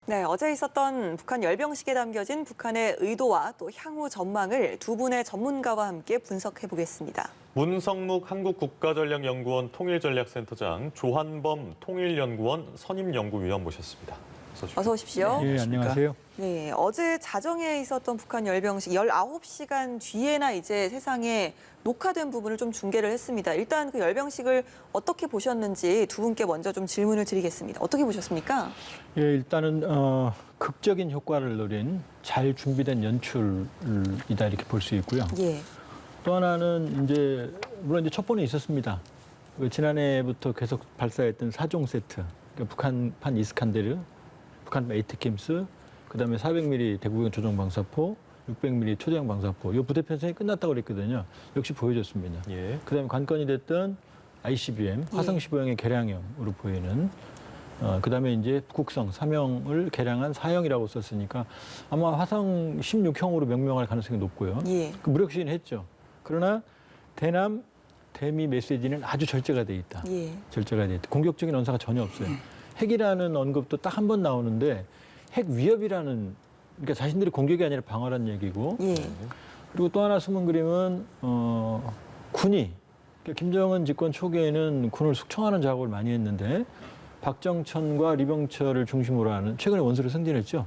네, 어제 있었던 북한 열병식에 담겨진 북한의 의도와 또 향후 전망을 두 분의 전문가와 함께 분석해 보겠습니다. 문성묵 한국국가전략연구원 통일전략센터장, 조한범 통일연구원 선임연구위원 모셨습니다. 어서 오십시오. 네, 안녕하세요. 네, 어제 자정에 있었던 북한 열병식 19시간 뒤에나 이제 세상에 녹화된 부분을 좀 중계를 했습니다. 일단 그 열병식을 어떻게 보셨는지 두 분께 먼저 좀 질문을 드리겠습니다. 어떻게 보셨습니까? 예, 일단은 극적인 효과를 노린 잘 준비된 연출이다 이렇게 볼 수 있고요. 예. 또 하나는 이제 물론 이제 첩보는 있었습니다. 지난해부터 계속 발사했던 4종 세트, 그러니까 북한판 이스칸데르, 북한판 에이트캠스, 그다음에 400mm 대구경 조종 방사포, 600mm 초대형 방사포, 이 부대 편성이 끝났다고 그랬거든요. 역시 보여줬습니다. 예. 그다음에 관건이 됐던 ICBM, 화성 15형의 개량형으로 보이는, 그다음에 이제 북극성 3형을 개량한 4형이라고 썼으니까 아마 화성 16형으로 명명할 가능성이 높고요. 예. 그 무력 시인했죠. 그러나 대남 대미 메시지는 아주 절제가 돼 있다. 예. 절제가 돼 있다. 공격적인 언사가 전혀 없어요. 핵이라는 언급도 딱 한 번 나오는데 핵 위협이라는, 그러니까 자신들이 공격이 아니라 방어란 얘기고. 예. 그리고 또 하나 숨은 그림은 군이, 그러니까 김정은 집권 초기에는 군을 숙청하는 작업을 많이 했는데 박정천과 리병철을 중심으로 하는, 최근에 원수를 승진했죠.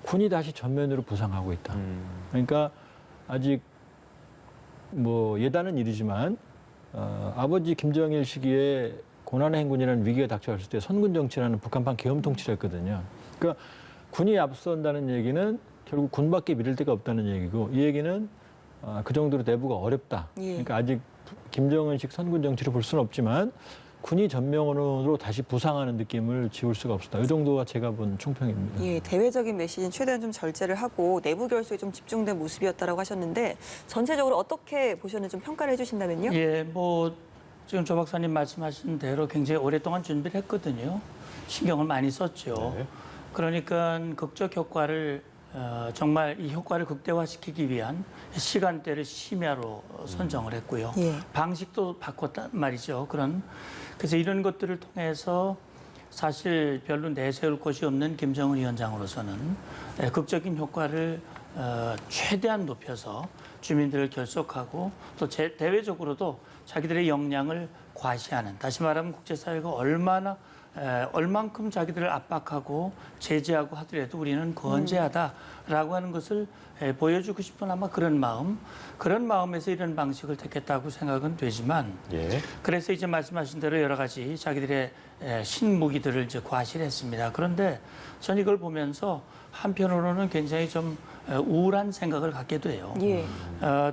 군이 다시 전면으로 부상하고 있다. 그러니까 아직 뭐 예단은 이르지만 아버지 김정일 시기에 고난의 행군이라는 위기가 닥쳐왔을 때 선군 정치라는 북한판 계엄 통치를 했거든요. 그러니까 군이 앞선다는 얘기는 결국 군밖에 믿을 데가 없다는 얘기고, 이 얘기는 그 정도로 내부가 어렵다. 예. 그러니까 아직 김정은식 선군 정치를 볼 수는 없지만 군이 전면으로 다시 부상하는 느낌을 지울 수가 없다. 이 정도가 제가 본 총평입니다. 예, 대외적인 메시지는 최대한 좀 절제를 하고 내부 결속에 좀 집중된 모습이었다라고 하셨는데 전체적으로 어떻게 보셨는지 좀 평가를 해주신다면요? 예, 뭐 지금 조 박사님 말씀하신 대로 굉장히 오랫동안 준비를 했거든요. 신경을 많이 썼죠. 네. 그러니까 극적 효과를 정말 이 효과를 극대화시키기 위한 시간대를 심야로 선정을 했고요. 예. 방식도 바꿨단 말이죠. 그래서 이런 것들을 통해서 사실 별로 내세울 것이 없는 김정은 위원장으로서는 극적인 효과를 최대한 높여서 주민들을 결속하고 또 대외적으로도 자기들의 역량을 과시하는, 다시 말하면 국제사회가 얼만큼 자기들을 압박하고 제재하고 하더라도 우리는 건재하다라고 하는 것을 보여주고 싶은 아마 그런 마음에서 이런 방식을 택했다고 생각은 되지만, 예. 그래서 이제 말씀하신 대로 여러 가지 자기들의 신무기들을 이제 과시를 했습니다. 그런데 전 이걸 보면서 한편으로는 굉장히 좀 우울한 생각을 갖게 돼요. 예.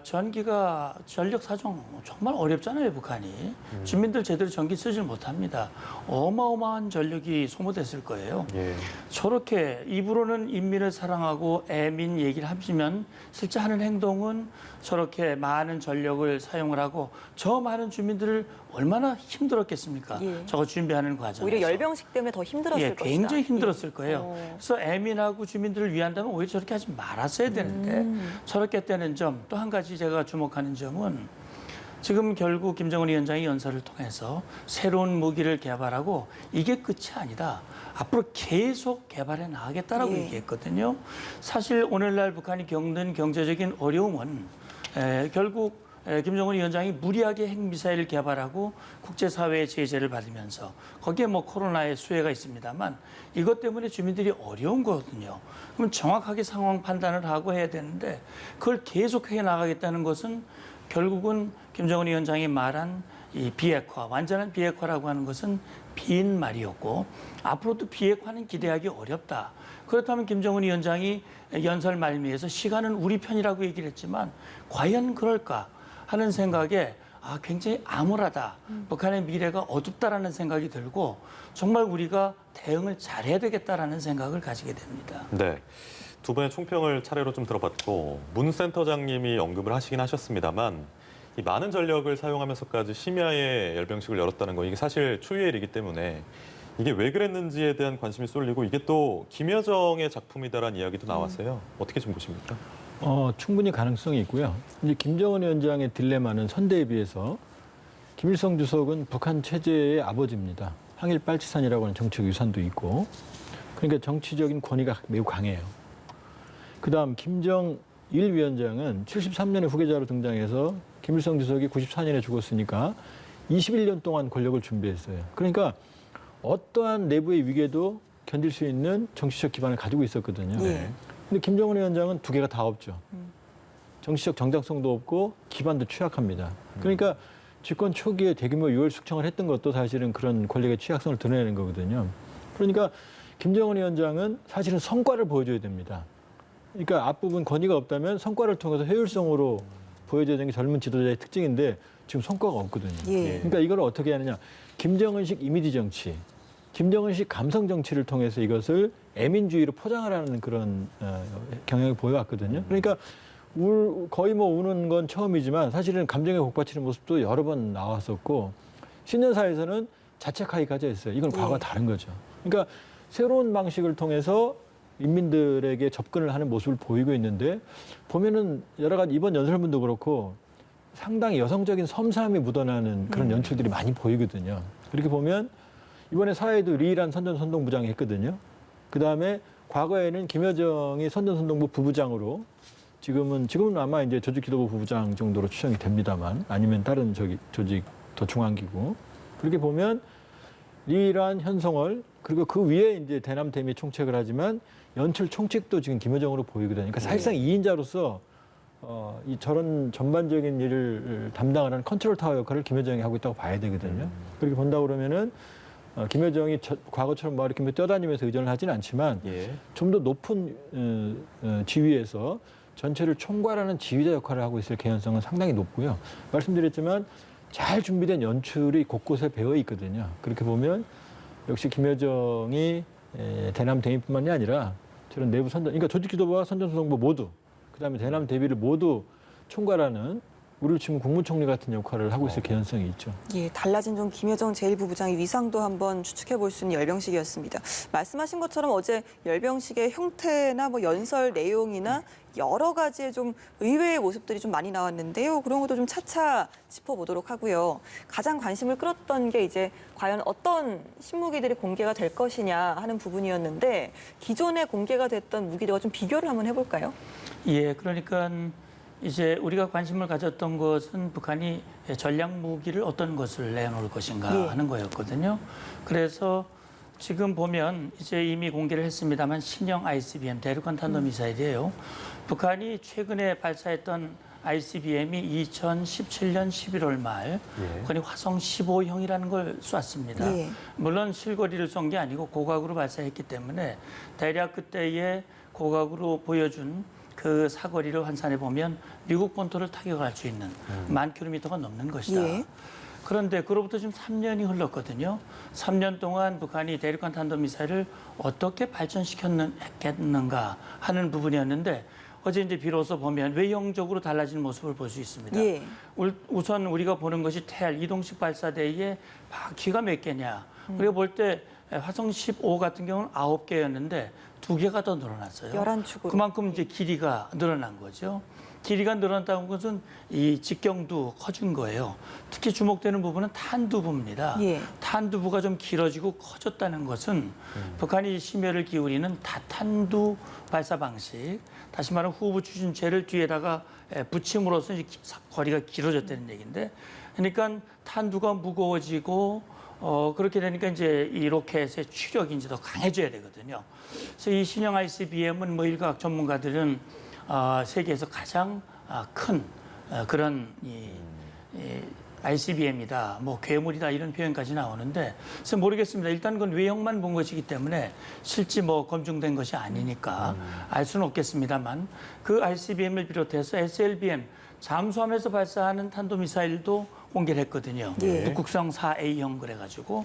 전기가 전력 사정 정말 어렵잖아요, 북한이. 주민들 제대로 전기 쓰질 못합니다. 어마어마한 전력이 소모됐을 거예요. 예. 저렇게 입으로는 인민을 사랑하고 애민 얘기를 하시면 실제 하는 행동은 저렇게 많은 전력을 사용을 하고 저 많은 주민들을 얼마나 힘들었겠습니까? 예. 저거 준비하는 과정에서. 오히려 열병식 때문에 더 힘들었을 것이다. 굉장히 힘들었을 거예요. 예. 그래서 애민하고 주민들을 위한다면 오히려 저렇게 하지 말았어야 되는데 저렇게 했다는 점, 또 한 가지 제가 주목하는 점은 지금 결국 김정은 위원장이 연설을 통해서 새로운 무기를 개발하고 이게 끝이 아니다. 앞으로 계속 개발해 나가겠다라고 예. 얘기했거든요. 사실 오늘날 북한이 겪는 경제적인 어려움은 결국 김정은 위원장이 무리하게 핵미사일을 개발하고 국제사회의 제재를 받으면서 거기에 뭐 코로나의 수혜가 있습니다만 이것 때문에 주민들이 어려운 거거든요. 그럼 정확하게 상황 판단을 하고 해야 되는데 그걸 계속 해 나가겠다는 것은 결국은 김정은 위원장이 말한 이 비핵화, 완전한 비핵화라고 하는 것은 빈 말이었고 앞으로도 비핵화는 기대하기 어렵다. 그렇다면 김정은 위원장이 연설 말미에서 시간은 우리 편이라고 얘기를 했지만 과연 그럴까 하는 생각에 굉장히 암울하다. 북한의 미래가 어둡다라는 생각이 들고 정말 우리가 대응을 잘해야 되겠다라는 생각을 가지게 됩니다. 네. 두 분의 총평을 차례로 좀 들어봤고 문 센터장님이 언급을 하시긴 하셨습니다만 이 많은 전력을 사용하면서까지 심야에 열병식을 열었다는 거, 이게 사실 추위의 일이기 때문에 이게 왜 그랬는지에 대한 관심이 쏠리고 이게 또 김여정의 작품이다라는 이야기도 나왔어요. 어떻게 좀 보십니까? 충분히 가능성이 있고요. 이제 김정은 위원장의 딜레마는 선대에 비해서 김일성 주석은 북한 체제의 아버지입니다. 항일 빨치산이라고 하는 정책 유산도 있고, 그러니까 정치적인 권위가 매우 강해요. 그다음 김정일 위원장은 73년에 후계자로 등장해서 김일성 주석이 94년에 죽었으니까 21년 동안 권력을 준비했어요. 그러니까 어떠한 내부의 위계도 견딜 수 있는 정치적 기반을 가지고 있었거든요. 예. 근데 김정은 위원장은 두 개가 다 없죠. 정치적 정당성도 없고 기반도 취약합니다. 그러니까 집권 초기에 대규모 유혈 숙청을 했던 것도 사실은 그런 권력의 취약성을 드러내는 거거든요. 그러니까 김정은 위원장은 사실은 성과를 보여줘야 됩니다. 그러니까 앞부분 권위가 없다면 성과를 통해서 효율성으로 보여줘야 되는 게 젊은 지도자의 특징인데 지금 성과가 없거든요. 예. 그러니까 이걸 어떻게 하느냐. 김정은식 이미지 정치, 김정은식 감성 정치를 통해서 이것을 애민주의로 포장하라는 그런 경향을 보여왔거든요. 그러니까 거의 뭐 우는 건 처음이지만 사실은 감정에 복받치는 모습도 여러 번 나왔었고 신년사에서는 자책하기까지 했어요. 이건 과거와 다른 거죠. 그러니까 새로운 방식을 통해서 인민들에게 접근을 하는 모습을 보이고 있는데 보면은 여러 가지 이번 연설문도 그렇고 상당히 여성적인 섬세함이 묻어나는 그런 연출들이 많이 보이거든요. 그렇게 보면 이번에 사회도 리일한 선전선동부장이 했거든요. 그다음에 과거에는 김여정이 선전선동부 부부장으로 지금은 아마 이제 조직기도부 부부장 정도로 추정이 됩니다만 아니면 다른 조직 더 중앙기구 그렇게 보면 리일한 현성월 그리고 그 위에 이제 대남 대미 총책을 하지만 연출 총책도 지금 김여정으로 보이거든요. 그러니까 사실상 2인자로서 이 저런 전반적인 일을 담당을 하는 컨트롤 타워 역할을 김여정이 하고 있다고 봐야 되거든요. 그렇게 본다 그러면은 김여정이 과거처럼 막 이렇게 뛰어다니면서 의전을 하지는 않지만 좀 더 높은 지위에서 전체를 총괄하는 지휘자 역할을 하고 있을 개연성은 상당히 높고요. 말씀드렸지만 잘 준비된 연출이 곳곳에 배어 있거든요. 그렇게 보면 역시 김여정이 대남 대미뿐만이 아니라 저런 내부 선전, 그러니까 조직지도부와 선전수동부 모두, 그다음에 대남 대비를 모두 총괄하는 우리를 치면 국무총리 같은 역할을 하고 있을 개연성이 있죠. 예, 달라진 좀 김여정 제1부부장의 위상도 한번 추측해 볼 수 있는 열병식이었습니다. 말씀하신 것처럼 어제 열병식의 형태나 뭐 연설 내용이나 여러 가지의 좀 의외의 모습들이 좀 많이 나왔는데요. 그런 것도 좀 차차 짚어보도록 하고요. 가장 관심을 끌었던 게 이제 과연 어떤 신무기들이 공개가 될 것이냐 하는 부분이었는데 기존에 공개가 됐던 무기들과 좀 비교를 한번 해볼까요? 예, 그러니까 이제 우리가 관심을 가졌던 것은 북한이 전략 무기를 어떤 것을 내놓을 것인가 하는 거였거든요. 그래서 지금 보면 이제 이미 공개를 했습니다만 신형 ICBM 대륙간 탄도미사일이에요. 북한이 최근에 발사했던 ICBM이 2017년 11월 말 북한이 화성 15형이라는 걸 쐈습니다. 물론 실거리를 쏜 게 아니고 고각으로 발사했기 때문에 대략 그때의 고각으로 보여준 그 사거리를 환산해 보면 미국 본토를 타격할 수 있는 10,000km가 넘는 것이다. 그런데 그로부터 지금 3년이 흘렀거든요. 3년 동안 북한이 대륙간 탄도미사일을 어떻게 발전시켰는가 하는 부분이었는데 어제 이제 비로소 보면 외형적으로 달라진 모습을 볼 수 있습니다. 우선 우리가 보는 것이 태알 이동식 발사대의 바퀴가 몇 개냐. 우리가 볼 때 화성 15 같은 경우는 9개였는데 2개가 더 늘어났어요. 11축으로. 그만큼 이제 길이가 늘어난 거죠. 길이가 늘어났다는 것은 이 직경도 커진 거예요. 특히 주목되는 부분은 탄두부입니다. 탄두부가 좀 길어지고 커졌다는 것은 북한이 심혈을 기울이는 다탄두 발사 방식, 다시 말하면 후부 추진체를 뒤에다가 붙임으로써 거리가 길어졌다는 얘기인데, 그러니까 탄두가 무거워지고 그렇게 되니까 이제 이 로켓의 추력이 이제 더 강해져야 되거든요. 그래서 이 신형 ICBM은 뭐 일각 전문가들은 세계에서 가장 큰 그런 ICBM이다, 뭐 괴물이다 이런 표현까지 나오는데, 그래서 모르겠습니다. 일단 그건 외형만 본 것이기 때문에 실제 뭐 검증된 것이 아니니까 알 수는 없겠습니다만 그 ICBM을 비롯해서 SLBM 잠수함에서 발사하는 탄도미사일도 공개를 했거든요. 북극성 4A형 그래가지고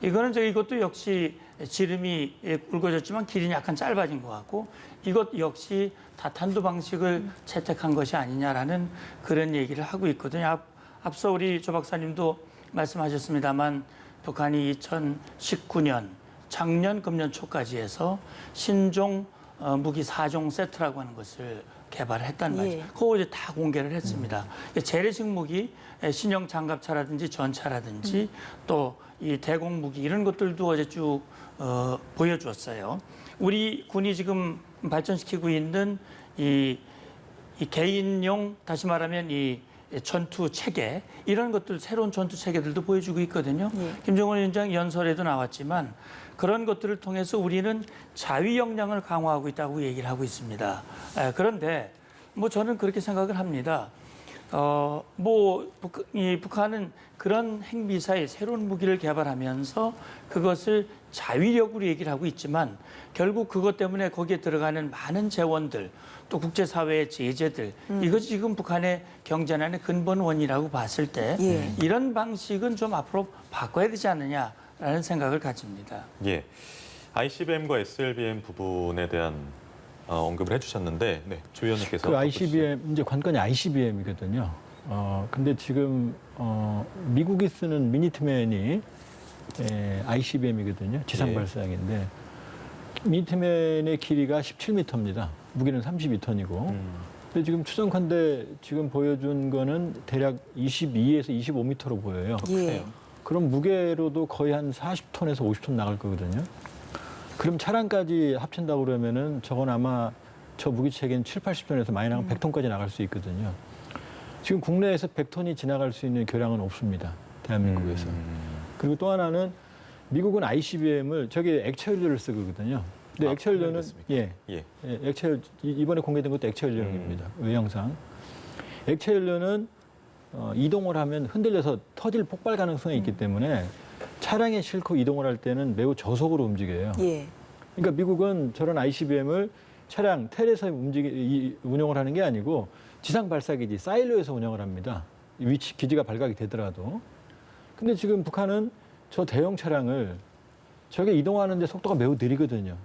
이것도 역시 지름이 굵어졌지만 길이는 약간 짧아진 것 같고 이것 역시 다탄두 방식을 채택한 것이 아니냐라는 그런 얘기를 하고 있거든요. 앞서 우리 조 박사님도 말씀하셨습니다만 북한이 2019년 작년 금년 초까지 해서 신종 무기 4종 세트라고 하는 것을 개발을 했단 예. 말이죠. 그거 이제 다 공개를 했습니다. 재래식 무기, 신형 장갑차라든지 전차라든지 또 이 대공 무기 이런 것들도 어제 쭉 보여주었어요. 우리 군이 지금 발전시키고 있는 이 개인용, 다시 말하면 이 전투 체계 이런 것들, 새로운 전투 체계들도 보여주고 있거든요. 예. 김정은 위원장 연설에도 나왔지만 그런 것들을 통해서 우리는 자위 역량을 강화하고 있다고 얘기를 하고 있습니다. 그런데 뭐 저는 그렇게 생각을 합니다. 이 북한은 그런 핵미사일, 새로운 무기를 개발하면서 그것을 자위력으로 얘기를 하고 있지만 결국 그것 때문에 거기에 들어가는 많은 재원들, 또 국제사회의 제재들, 이것이 지금 북한의 경제난의 근본 원인이라고 봤을 때 예. 이런 방식은 좀 앞으로 바꿔야 되지 않느냐라는 생각을 가집니다. 예. ICBM과 SLBM 부분에 대한 언급을 해주셨는데, 네, 조 의원님께서 그 ICBM 이제 관건이 ICBM이거든요. 근데 지금 미국이 쓰는 미니트맨이 ICBM이거든요. 지상 예. 발사형인데 미니트맨의 길이가 17m입니다. 무게는 32톤이고. 근데 지금 추정컨대 지금 보여준 거는 대략 22에서 25m로 보여요. 예. 그럼 무게로도 거의 한 40톤에서 50톤 나갈 거거든요. 그럼 차량까지 합친다고 그러면은 저건 아마 저 무기체계는 7, 80톤에서 많이 나가면 100톤까지 나갈 수 있거든요. 지금 국내에서 100톤이 지나갈 수 있는 교량은 없습니다. 대한민국에서. 그리고 또 하나는 미국은 ICBM을 저게 액체 연료를 쓰거든요. 근데 액체 연료는 예. 액체 이번에 공개된 것도 액체 연료입니다. 외형상. 액체 연료는 이동을 하면 흔들려서 터질 폭발 가능성이 있기 때문에 차량에 싣고 이동을 할 때는 매우 저속으로 움직여요. 예. 그러니까 미국은 저런 ICBM을 차량 텔에서 운영을 하는 게 아니고 지상 발사기지 사일로에서 운영을 합니다. 위치 기지가 발각이 되더라도. 근데 지금 북한은 저 대형 차량을 저게 이동하는데 속도가 매우 느리거든요.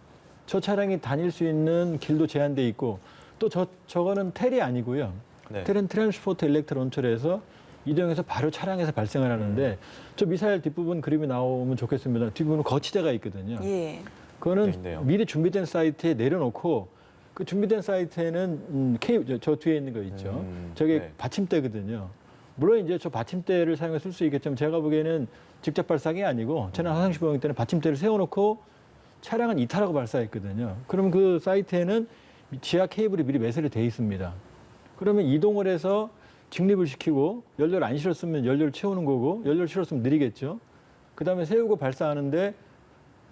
저 차량이 다닐 수 있는 길도 제한돼 있고 또 저거는 텔이 아니고요. 네. 텔은 트랜스포트 일렉트로 론처에서 이동해서 바로 차량에서 발생을 하는데 저 미사일 뒷부분 그림이 나오면 좋겠습니다. 뒷부분은 거치대가 있거든요. 예. 그거는 있네요. 미리 준비된 사이트에 내려놓고 그 준비된 사이트에는 저 뒤에 있는 거 있죠. 저게 네. 받침대거든요. 물론 이제 저 받침대를 사용해서 쓸 수 있겠지만 제가 보기에는 직접 발사기 아니고 저는 화상시 보행 때는 받침대를 세워놓고 차량은 이탈하고 발사했거든요. 그럼 그 사이트에는 지하 케이블이 미리 매설이 돼 있습니다. 그러면 이동을 해서 직립을 시키고 연료를 안 실었으면 연료를 채우는 거고 연료를 실었으면 느리겠죠. 그다음에 세우고 발사하는데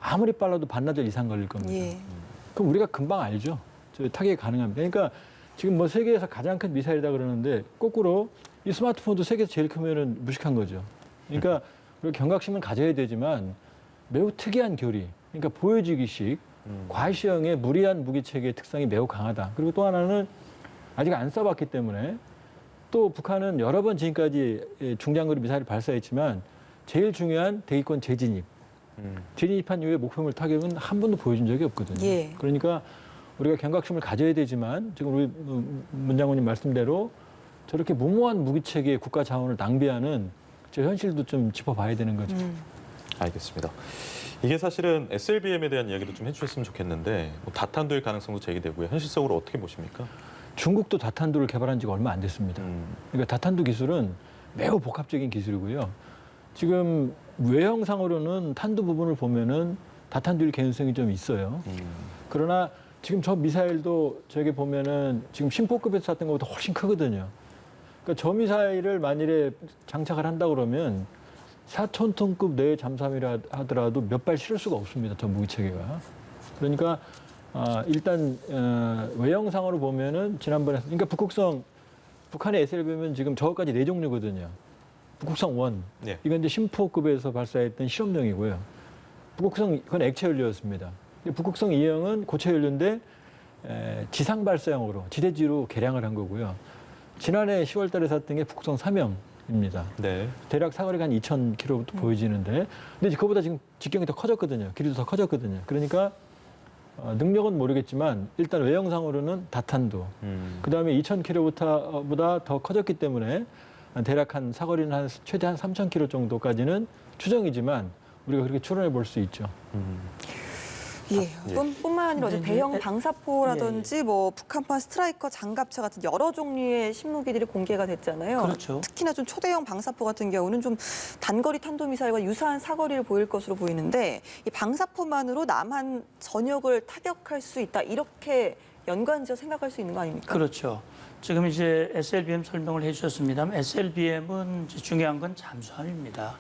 아무리 빨라도 반나절 이상 걸릴 겁니다. 예. 그럼 우리가 금방 알죠. 저 타격이 가능합니다. 그러니까 지금 뭐 세계에서 가장 큰 미사일이다 그러는데 거꾸로 이 스마트폰도 세계에서 제일 크면은 무식한 거죠. 그러니까 우리가 경각심을 가져야 되지만 매우 특이한 교리, 그러니까 보여지기식, 과시형의 무리한 무기체계의 특성이 매우 강하다. 그리고 또 하나는 아직 안 써봤기 때문에 또 북한은 여러 번 지금까지 중장거리 미사일을 발사했지만 제일 중요한 대기권 재진입. 진입한 이후에 목표물 타격은 한 번도 보여준 적이 없거든요. 예. 그러니까 우리가 경각심을 가져야 되지만 지금 우리 문 장관님 말씀대로 저렇게 무모한 무기체계의 국가 자원을 낭비하는 저 현실도 좀 짚어봐야 되는 거죠. 알겠습니다. 이게 사실은 SLBM에 대한 이야기도 좀 해주셨으면 좋겠는데 뭐 다탄두일 가능성도 제기되고요. 현실적으로 어떻게 보십니까? 중국도 다탄두를 개발한 지가 얼마 안 됐습니다. 그러니까 다탄두 기술은 매우 복합적인 기술이고요. 지금 외형상으로는 탄두 부분을 보면은 다탄두일 개연성이 좀 있어요. 그러나 지금 저 미사일도 저게 보면은 지금 심포급에서 쐈던 것보다 훨씬 크거든요. 그러니까 저 미사일을 만일에 장착을 한다 그러면 4,000톤급 내외 잠수함이라 하더라도 몇 발 실을 수가 없습니다. 저 무기체계가. 그러니까 일단 외형상으로 보면은 지난번에 그러니까 북한의 SLBM은 지금 저것까지 4종류거든요. 북극성 1. 네. 이건 이제 심포급에서 발사했던 실험용이고요. 북극성 그건 액체 연료였습니다. 북극성 2형은 고체 연료인데 지상 발사형으로 지대지로 개량을 한 거고요. 지난해 10월 달에 샀던 게 북극성 3형입니다. 네. 대략 사거리가 한 2,000km부터 보여지는데 근데 그거보다 지금 직경이 더 커졌거든요. 길이도 더 커졌거든요. 그러니까 능력은 모르겠지만 일단 외형상으로는 다탄두. 그다음에 2,000km보다 더 커졌기 때문에 대략 한 사거리는 한 최대 한 3,000km 정도까지는 추정이지만 우리가 그렇게 추론해 볼 수 있죠. 예, 뿐만 아니라 어제 근데 대형 이제 방사포라든지 뭐 북한판 스트라이커 장갑차 같은 여러 종류의 신무기들이 공개가 됐잖아요. 그렇죠. 특히나 좀 초대형 방사포 같은 경우는 좀 단거리 탄도미사일과 유사한 사거리를 보일 것으로 보이는데 이 방사포만으로 남한 전역을 타격할 수 있다 이렇게 연관지어 생각할 수 있는 거 아닙니까? 그렇죠. 지금 이제 SLBM 설명을 해주셨습니다만 SLBM은 중요한 건 잠수함입니다.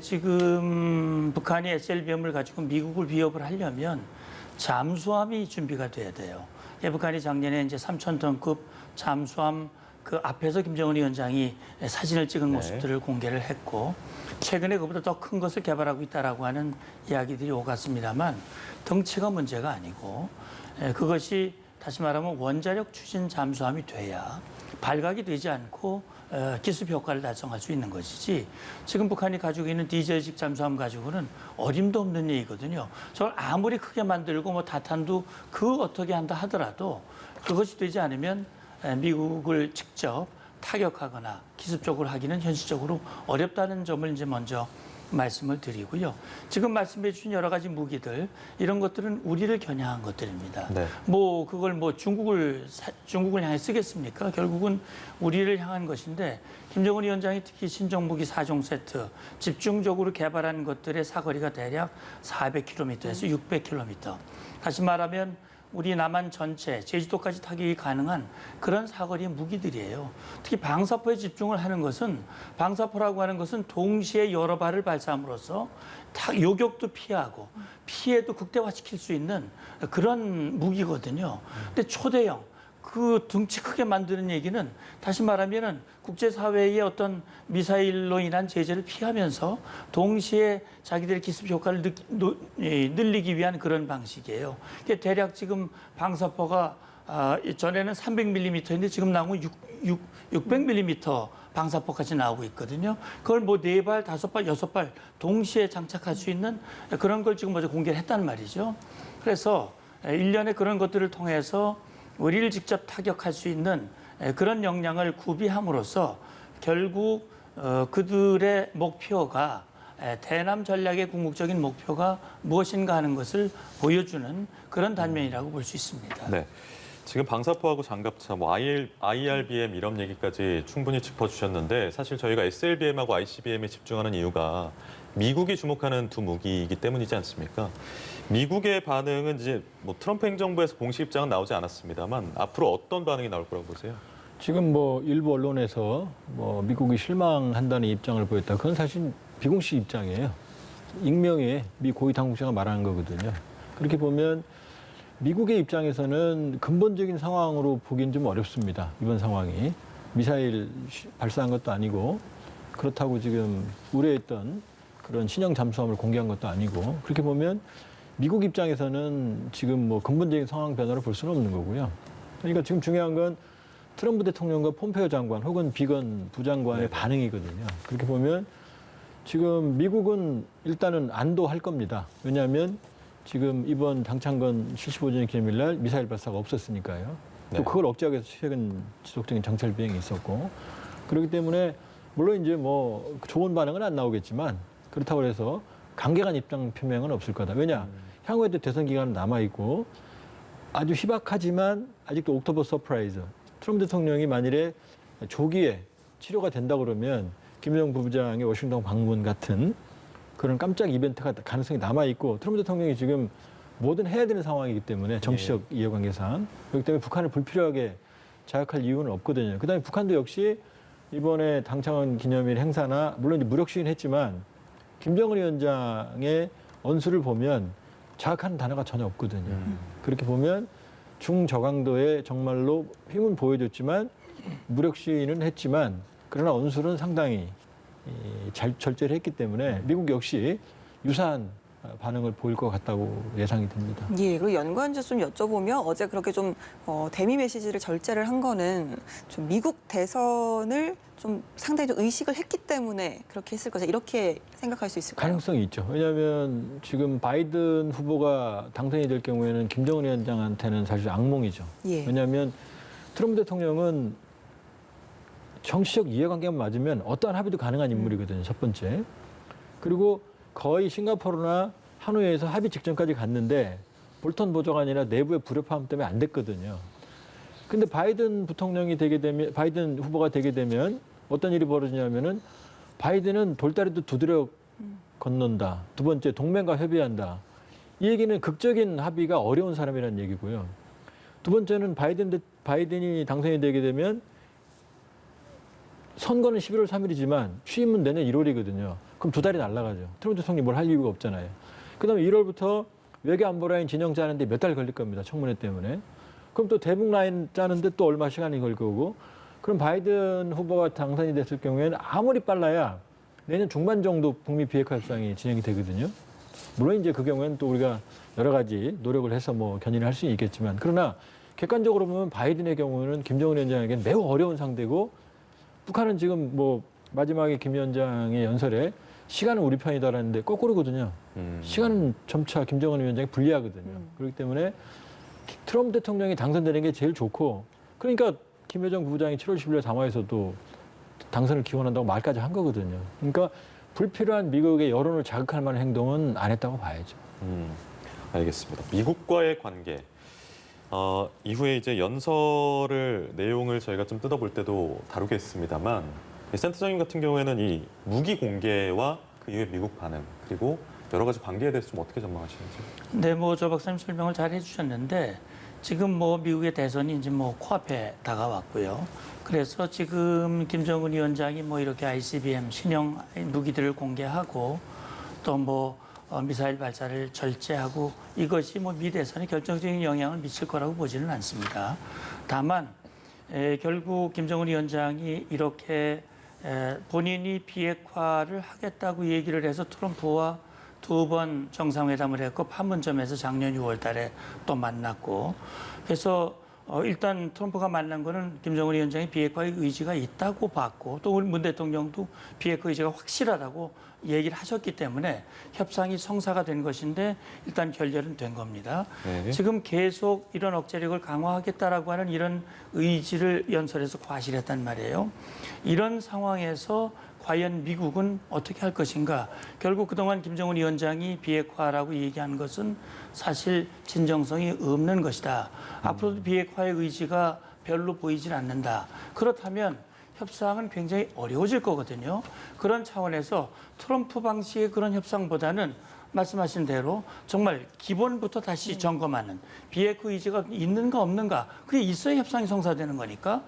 지금 북한이 SLBM을 가지고 미국을 위협을 하려면 잠수함이 준비가 돼야 돼요. 북한이 작년에 이제 3,000톤급 잠수함 그 앞에서 김정은 위원장이 사진을 찍은 모습들을 공개를 했고 최근에 그보다 더 큰 것을 개발하고 있다라고 하는 이야기들이 오갔습니다만 덩치가 문제가 아니고 그것이 다시 말하면 원자력 추진 잠수함이 돼야 발각이 되지 않고 기습 효과를 달성할 수 있는 것이지 지금 북한이 가지고 있는 디젤식 잠수함 가지고는 어림도 없는 얘기거든요. 저걸 아무리 크게 만들고 뭐 다탄도 그 어떻게 한다 하더라도 그것이 되지 않으면 미국을 직접 타격하거나 기습적으로 하기는 현실적으로 어렵다는 점을 이제 먼저 말씀을 드리고요. 지금 말씀해 주신 여러 가지 무기들 이런 것들은 우리를 겨냥한 것들입니다. 네. 뭐 그걸 뭐 중국을 향해 쓰겠습니까? 결국은 우리를 향한 것인데 김정은 위원장이 특히 신정무기 4종 세트 집중적으로 개발한 것들의 사거리가 대략 400km에서 600km. 다시 말하면 우리 남한 전체, 제주도까지 타격이 가능한 그런 사거리의 무기들이에요. 특히 방사포에 집중을 하는 것은 방사포라고 하는 것은 동시에 여러 발을 발사함으로써 요격도 피하고 피해도 극대화시킬 수 있는 그런 무기거든요. 근데 초대형, 그 등치 크게 만드는 얘기는 다시 말하면은 국제사회의 어떤 미사일로 인한 제재를 피하면서 동시에 자기들의 기습 효과를 늘리기 위한 그런 방식이에요. 대략 지금 방사포가 전에는 300mm인데 지금 나오면 600mm 방사포까지 나오고 있거든요. 그걸 뭐 4발, 5발, 6발 동시에 장착할 수 있는 그런 걸 지금 먼저 공개를 했단 말이죠. 그래서 일련의 그런 것들을 통해서 우리를 직접 타격할 수 있는 그런 역량을 구비함으로써 결국 그들의 목표가 대남 전략의 궁극적인 목표가 무엇인가 하는 것을 보여주는 그런 단면이라고 볼 수 있습니다. 네. 지금 방사포하고 장갑차, 뭐 IRBM 이런 얘기까지 충분히 짚어주셨는데 사실 저희가 SLBM하고 ICBM에 집중하는 이유가 미국이 주목하는 두 무기이기 때문이지 않습니까? 미국의 반응은 이제 뭐 트럼프 행정부에서 공식 입장은 나오지 않았습니다만 앞으로 어떤 반응이 나올 거라고 보세요? 지금 뭐 일부 언론에서 뭐 미국이 실망한다는 입장을 보였다. 그건 사실 비공식 입장이에요. 익명의 미 고위 당국자가 말하는 거거든요. 그렇게 보면 미국의 입장에서는 근본적인 상황으로 보기는 좀 어렵습니다. 이번 상황이. 미사일 발사한 것도 아니고 그렇다고 지금 우려했던 그런 신형 잠수함을 공개한 것도 아니고 그렇게 보면 미국 입장에서는 지금 뭐 근본적인 상황 변화를 볼 수는 없는 거고요. 그러니까 지금 중요한 건 트럼프 대통령과 폼페이오 장관 혹은 비건 부장관의 반응이거든요. 그렇게 보면 지금 미국은 일단은 안도할 겁니다. 왜냐하면 지금 이번 당창건 75주년 기념일날 미사일 발사가 없었으니까요. 또 그걸 억제하기 위해서 최근 지속적인 정찰 비행이 있었고 그렇기 때문에 물론 이제 뭐 좋은 반응은 안 나오겠지만 그렇다고 해서 강경한 입장 표명은 없을 거다. 왜냐? 향후에도 대선 기간은 남아있고 아주 희박하지만 아직도 옥토버 서프라이즈. 트럼프 대통령이 만일에 조기에 치료가 된다 그러면 김정은 부부장의 워싱턴 방문 같은 그런 깜짝 이벤트가 가능성이 남아있고 트럼프 대통령이 지금 뭐든 해야 되는 상황이기 때문에 정치적 이해관계상 그렇기 때문에 북한을 불필요하게 자극할 이유는 없거든요. 그다음에 북한도 역시 이번에 당창원 기념일 행사나 물론 이제 무력 시위는 했지만 김정은 위원장의 언수를 보면 자극하는 단어가 전혀 없거든요. 그렇게 보면 중저강도의 정말로 힘은 보여줬지만 무력 시위는 했지만 그러나 언수는 상당히 잘 절제를 했기 때문에 미국 역시 유사한 반응을 보일 것 같다고 예상이 됩니다. 예, 그리고 연관지어 좀 여쭤보면 어제 그렇게 좀 대미 메시지를 절제를 한 거는 좀 미국 대선을 좀 상당히 좀 의식을 했기 때문에 그렇게 했을 거다 이렇게 생각할 수 있을까요? 가능성이 있죠. 왜냐하면 지금 바이든 후보가 당선이 될 경우에는 김정은 위원장한테는 사실 악몽이죠. 예. 왜냐하면 트럼프 대통령은 정치적 이해관계만 맞으면 어떠한 합의도 가능한 인물이거든요. 첫 번째. 그리고 거의 싱가포르나 하노이에서 합의 직전까지 갔는데 볼턴 보좌관이나 내부의 불협화음 때문에 안 됐거든요. 근데 바이든 부통령이 되게 되면, 바이든 후보가 되게 되면 어떤 일이 벌어지냐면은 바이든은 돌다리도 두드려 건넌다. 두 번째, 동맹과 협의한다. 이 얘기는 극적인 합의가 어려운 사람이라는 얘기고요. 두 번째는 바이든이 당선이 되게 되면 선거는 11월 3일이지만 취임은 내년 1월이거든요. 그럼 두 달이 날아가죠. 트럼프 대통령이 뭘 할 이유가 없잖아요. 그다음에 1월부터 외교 안보 라인 진영 짜는데 몇 달 걸릴 겁니다. 청문회 때문에. 그럼 또 대북 라인 짜는데 또 얼마 시간이 걸릴 거고. 그럼 바이든 후보가 당선이 됐을 경우에는 아무리 빨라야 내년 중반 정도 북미 비핵화 협상이 진행이 되거든요. 물론 이제 그 경우에는 또 우리가 여러 가지 노력을 해서 뭐 견인을 할 수 있겠지만, 그러나 객관적으로 보면 바이든의 경우는 김정은 위원장에게는 매우 어려운 상대고, 북한은 지금 뭐 마지막에 김 위원장의 연설에 시간은 우리 편이다라는데 거꾸로거든요. 시간은 점차 김정은 위원장이 불리하거든요. 그렇기 때문에 트럼프 대통령이 당선되는 게 제일 좋고, 그러니까 김여정 부부장이 7월 10일 담화에서도 당선을 기원한다고 말까지 한 거거든요. 그러니까 불필요한 미국의 여론을 자극할 만한 행동은 안 했다고 봐야죠. 알겠습니다. 미국과의 관계. 이후에 이제 연설을 내용을 저희가 좀 뜯어볼 때도 다루겠습니다만, 센터장님 같은 경우에는 이 무기 공개와 그 이후에 미국 반응, 그리고 여러 가지 관계에 대해서 좀 어떻게 전망하시는지. 네, 뭐 조 박사님 설명을 잘 해주셨는데, 지금 뭐 미국의 대선이 이제 뭐 코앞에 다가왔고요. 그래서 지금 김정은 위원장이 뭐 이렇게 ICBM 신형 무기들을 공개하고 또 뭐 미사일 발사를 절제하고, 이것이 뭐 미 대선에 결정적인 영향을 미칠 거라고 보지는 않습니다. 다만 결국 김정은 위원장이 이렇게 본인이 비핵화를 하겠다고 얘기를 해서 트럼프와 두 번 정상회담을 했고, 판문점에서 작년 6월 달에 또 만났고, 그래서 일단 트럼프가 만난 거는 김정은 위원장이 비핵화의 의지가 있다고 봤고, 또 우리 문 대통령도 비핵화 의지가 확실하다고 얘기를 하셨기 때문에 협상이 성사가 된 것인데 일단 결렬은 된 겁니다. 네. 지금 계속 이런 억제력을 강화하겠다라고 하는 이런 의지를 연설에서 과실했단 말이에요. 이런 상황에서 과연 미국은 어떻게 할 것인가? 결국 그동안 김정은 위원장이 비핵화라고 얘기한 것은 사실 진정성이 없는 것이다. 앞으로도 비핵화의 의지가 별로 보이질 않는다. 그렇다면 협상은 굉장히 어려워질 거거든요. 그런 차원에서 트럼프 방식의 그런 협상보다는 말씀하신 대로 정말 기본부터 다시 점검하는, 비핵화 의지가 있는가 없는가, 그게 있어야 협상이 성사되는 거니까,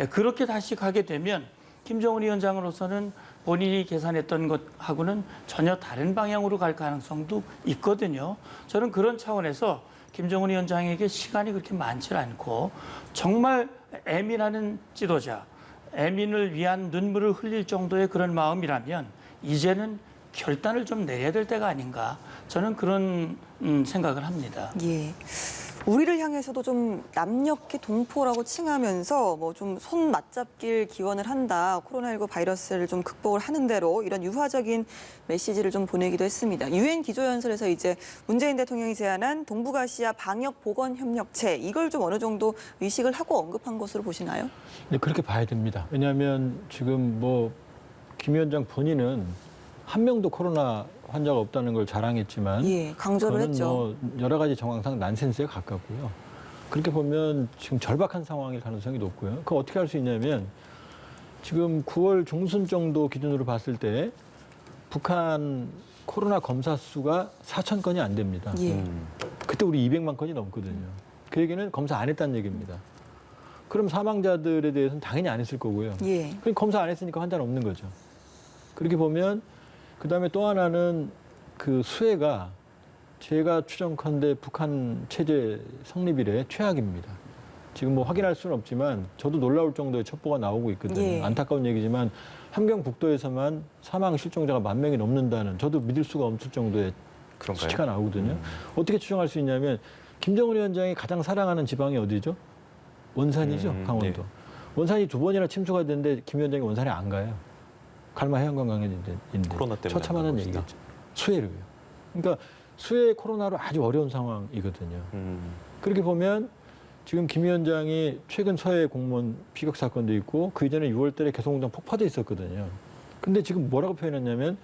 그렇게 다시 가게 되면 김정은 위원장으로서는 본인이 계산했던 것하고는 전혀 다른 방향으로 갈 가능성도 있거든요. 저는 그런 차원에서 김정은 위원장에게 시간이 그렇게 많지 않고, 정말 애민하는 지도자, 애민을 위한 눈물을 흘릴 정도의 그런 마음이라면 이제는 결단을 좀 내려야 될 때가 아닌가, 저는 그런 생각을 합니다. 예. 우리를 향해서도 좀 남녘의 동포라고 칭하면서 뭐 좀 손 맞잡길 기원을 한다. 코로나19 바이러스를 좀 극복을 하는 대로 이런 유화적인 메시지를 좀 보내기도 했습니다. 유엔 기조연설에서 이제 문재인 대통령이 제안한 동북아시아 방역 보건 협력체, 이걸 좀 어느 정도 의식을 하고 언급한 것으로 보시나요? 네, 그렇게 봐야 됩니다. 왜냐하면 지금 뭐 김 위원장 본인은 한 명도 코로나 환자가 없다는 걸 자랑했지만, 예, 강조를 그거는 했죠. 뭐 여러 가지 정황상 난센스에 가깝고요. 그렇게 보면 지금 절박한 상황일 가능성이 높고요. 그거 어떻게 할 수 있냐면, 지금 9월 중순 정도 기준으로 봤을 때 북한 코로나 검사 수가 4천 건이 안 됩니다. 예. 그때 우리 200만 건이 넘거든요. 그 얘기는 검사 안 했다는 얘기입니다. 그럼 사망자들에 대해서는 당연히 안 했을 거고요. 예. 그럼 검사 안 했으니까 환자는 없는 거죠. 그렇게 보면, 그다음에 또 하나는 그 수혜가 제가 추정컨대 북한 체제 성립 이래 최악입니다. 지금 뭐 확인할 수는 없지만 저도 놀라울 정도의 첩보가 나오고 있거든요. 예. 안타까운 얘기지만 함경북도에서만 사망 실종자가 10,000명이 넘는다는, 저도 믿을 수가 없을 정도의 그런가요? 수치가 나오거든요. 어떻게 추정할 수 있냐면, 김정은 위원장이 가장 사랑하는 지방이 어디죠? 원산이죠, 강원도. 네. 원산이 2번이나 침수가 됐는데 김 위원장이 원산에 안 가요. 갈마 해양관광인데 코로나 때문에 처참한 안 가고 얘기겠죠. 수해로요. 그러니까 수해 코로나로 아주 어려운 상황이거든요. 그렇게 보면 지금 김 위원장이 최근 서해 공무원 피격 사건도 있고, 그 이전에 6월달에 개성공장 폭파도 있었거든요. 근데 지금 뭐라고 표현했냐면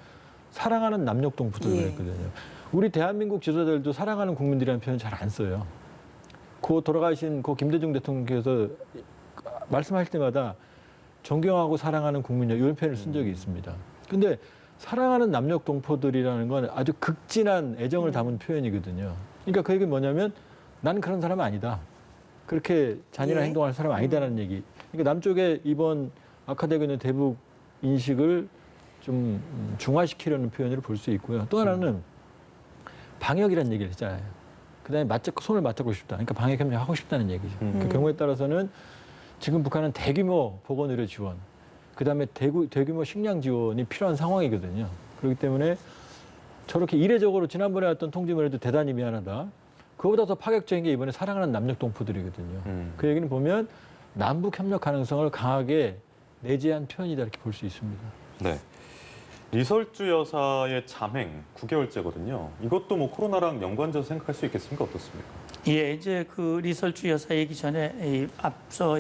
사랑하는 남녘 동포들 예. 그랬거든요. 우리 대한민국 지도자들도 사랑하는 국민들이라는 표현 잘 안 써요. 돌아가신 김대중 대통령께서 말씀하실 때마다 존경하고 사랑하는 국민요 이런 표현을 쓴 적이 있습니다. 근데 사랑하는 남녘 동포들이라는 건 아주 극진한 애정을 담은 표현이거든요. 그러니까 그 얘기는 뭐냐면 나는 그런 사람 아니다. 그렇게 잔인한 예. 행동할 사람 아니다라는 얘기. 그러니까 남쪽에 이번 악화되고 있는 대북 인식을 좀 중화시키려는 표현으로 볼 수 있고요. 또 하나는 방역이라는 얘기를 했잖아요. 그다음에 손을 맞잡고 싶다. 그러니까 방역 협력하고 싶다는 얘기죠. 그 경우에 따라서는 지금 북한은 대규모 보건의료 지원, 그다음에 대규모 식량 지원이 필요한 상황이거든요. 그렇기 때문에 저렇게 이례적으로 지난번에 했던 통지문 해도 대단히 미안하다. 그거보다 더 파격적인 게 이번에 사랑하는 남녘 동포들이거든요. 그 얘기는 보면 남북 협력 가능성을 강하게 내재한 표현이다 이렇게 볼 수 있습니다. 네. 리설주 여사의 잠행 9개월째거든요. 이것도 뭐 코로나랑 연관져서 생각할 수 있겠습니까? 어떻습니까? 예, 이제 그 리설주 여사 얘기 전에 앞서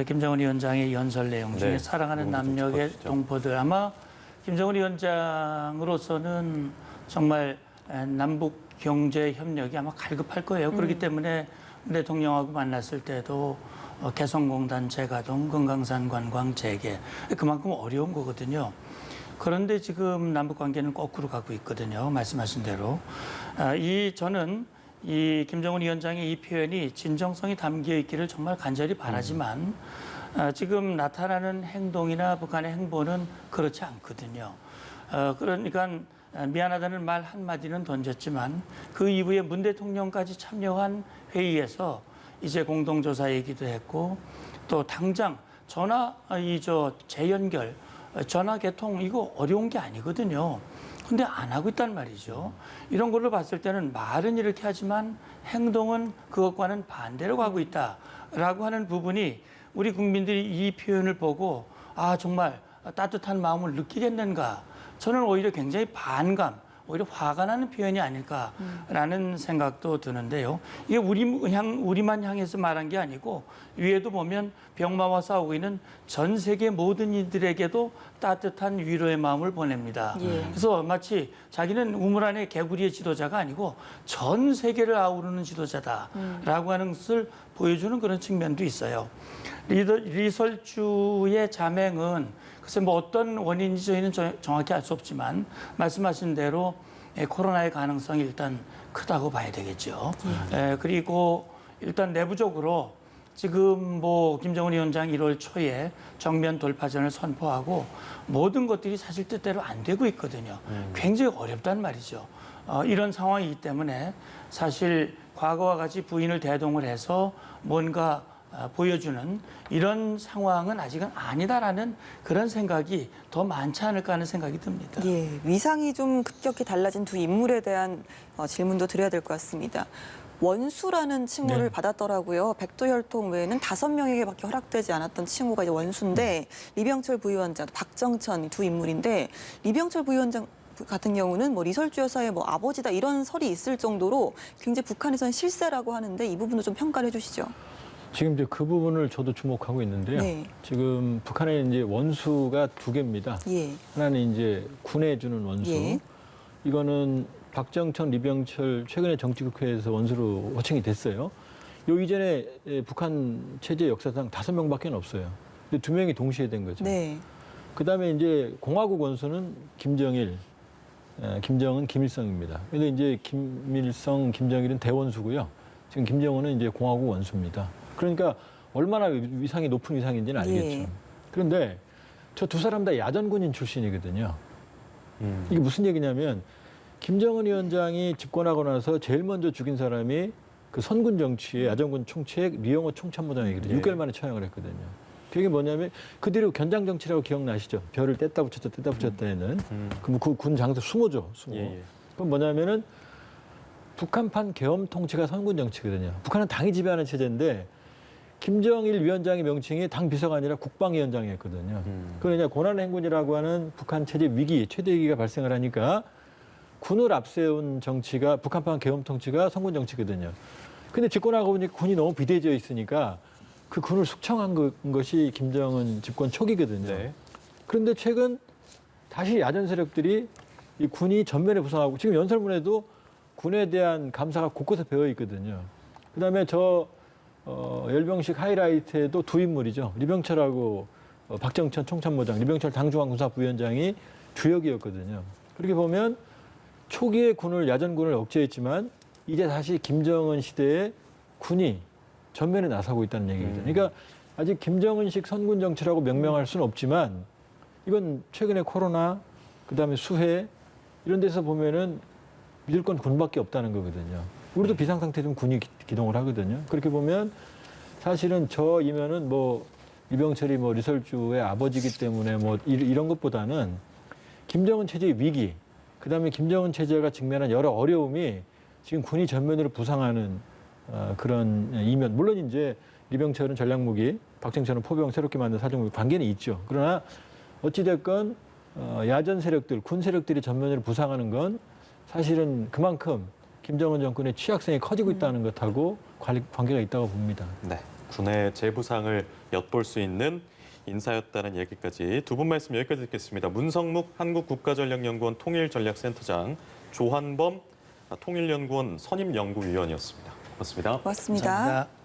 김정은 위원장의 연설 내용 중에 네, 사랑하는 내용 좀 남녘의 짚어주시죠. 동포들 아마 김정은 위원장으로서는 정말 남북 경제 협력이 아마 갈급할 거예요. 그렇기 때문에 대통령하고 만났을 때도 개성공단 재가동, 금강산 관광 재개 그만큼 어려운 거거든요. 그런데 지금 남북 관계는 거꾸로 가고 있거든요. 말씀하신 대로 저는 이 김정은 위원장의 이 표현이 진정성이 담겨 있기를 정말 간절히 바라지만 지금 나타나는 행동이나 북한의 행보는 그렇지 않거든요. 그러니까 미안하다는 말 한마디는 던졌지만 그 이후에 문 대통령까지 참여한 회의에서 이제 공동조사 얘기도 했고 또 당장 재연결, 전화 개통 이거 어려운 게 아니거든요. 근데 안 하고 있단 말이죠. 이런 걸로 봤을 때는 말은 이렇게 하지만 행동은 그것과는 반대로 가고 있다라고 하는 부분이 우리 국민들이 이 표현을 보고 정말 따뜻한 마음을 느끼겠는가. 저는 오히려 굉장히 반감, 오히려 화가 나는 표현이 아닐까라는 생각도 드는데요. 이게 우리만 향해서 말한 게 아니고 위에도 보면 병마와 싸우고 있는 전 세계 모든 이들에게도 따뜻한 위로의 마음을 보냅니다. 예. 그래서 마치 자기는 우물 안에 개구리의 지도자가 아니고 전 세계를 아우르는 지도자다라고 하는 것을 보여주는 그런 측면도 있어요. 리설주의 잠행은 글쎄 뭐 어떤 원인인지 저희는 정확히 알 수 없지만 말씀하신 대로 코로나의 가능성이 일단 크다고 봐야 되겠죠. 그리고 일단 내부적으로 지금 뭐 김정은 위원장 1월 초에 정면 돌파전을 선포하고 모든 것들이 사실 뜻대로 안 되고 있거든요. 굉장히 어렵단 말이죠. 이런 상황이기 때문에 사실 과거와 같이 부인을 대동을 해서 뭔가 보여주는 이런 상황은 아직은 아니다라는 그런 생각이 더 많지 않을까 하는 생각이 듭니다. 예, 위상이 좀 급격히 달라진 두 인물에 대한 질문도 드려야 될 것 같습니다. 원수라는 칭호를 네. 받았더라고요. 백두혈통 외에는 5명에게밖에 허락되지 않았던 칭호가 이제 원수인데 리병철 부위원장, 박정천 두 인물인데 리병철 부위원장 같은 경우는 뭐 리설주 여사의 뭐 아버지다 이런 설이 있을 정도로 굉장히 북한에서는 실세라고 하는데 이 부분도 좀 평가를 해주시죠. 지금 이제 그 부분을 저도 주목하고 있는데요. 네. 지금 북한에 이제 원수가 2개입니다. 예. 하나는 이제 군에 주는 원수. 예. 이거는 박정천, 리병철 최근에 정치국회에서 원수로 호칭이 됐어요. 요 이전에 북한 체제 역사상 5명밖에 없어요. 근데 2명이 동시에 된 거죠. 네. 그다음에 이제 공화국 원수는 김정일, 김정은, 김일성입니다. 근데 이제 김일성, 김정일은 대원수고요. 지금 김정은은 이제 공화국 원수입니다. 그러니까 얼마나 위상이 높은 위상인지는 알겠죠. 예. 그런데 저 두 사람 다 야전군인 출신이거든요. 이게 무슨 얘기냐면 김정은 위원장이 집권하고 나서 제일 먼저 죽인 사람이 그 선군 정치의 야전군 총책 리영호 총참모장이거든요. 예. 6개월 만에 처형을 했거든요. 그게 뭐냐면 그 뒤로 견장 정치라고 기억나시죠? 별을 뗐다 붙였다 했는 그 군 장소 수모죠, 수모. 예. 그건 뭐냐면은 북한판 계엄 통치가 선군 정치거든요. 북한은 당이 지배하는 체제인데 김정일 위원장의 명칭이 당 비서가 아니라 국방위원장이었거든요. 그러냐 고난 행군이라고 하는 북한 체제 위기, 최대 위기가 발생을 하니까 군을 앞세운 정치가 북한판 계엄 통치가 선군 정치거든요. 근데 집권하고 보니까 군이 너무 비대해져 있으니까 그 군을 숙청한 것이 김정은 집권 초기거든요. 네. 그런데 최근 다시 야전 세력들이 이 군이 전면에 부상하고 지금 연설문에도 군에 대한 감사가 곳곳에 배어 있거든요. 그다음에 열병식 하이라이트에도 두 인물이죠. 리병철하고 박정천 총참모장, 리병철 당중앙군사부위원장이 주역이었거든요. 그렇게 보면 초기에 야전군을 억제했지만 이제 다시 김정은 시대에 군이 전면에 나서고 있다는 얘기거든요. 그러니까 아직 김정은식 선군 정치라고 명명할 수는 없지만 이건 최근에 코로나, 그다음에 수해 이런 데서 보면은 믿을 건 군밖에 없다는 거거든요. 우리도 비상상태면 군이 기동을 하거든요. 그렇게 보면 사실은 이면은 이병철이 리설주의 아버지이기 때문에 이런 것보다는 김정은 체제의 위기, 그다음에 김정은 체제가 직면한 여러 어려움이 지금 군이 전면으로 부상하는 그런 이면. 물론 이제 리병철은 전략무기, 박정천은 포병 새롭게 만든 사정무기 관계는 있죠. 그러나 어찌됐건 야전 세력들, 군 세력들이 전면으로 부상하는 건 사실은 그만큼 김정은 정권의 취약성이 커지고 있다는 것하고 관계가 있다고 봅니다. 네, 군의 재부상을 엿볼 수 있는 인사였다는 얘기까지 두 분 말씀 여기까지 듣겠습니다. 문성묵 한국국가전략연구원 통일전략센터장, 조한범 통일연구원 선임연구위원이었습니다. 고맙습니다. 고맙습니다. 감사합니다.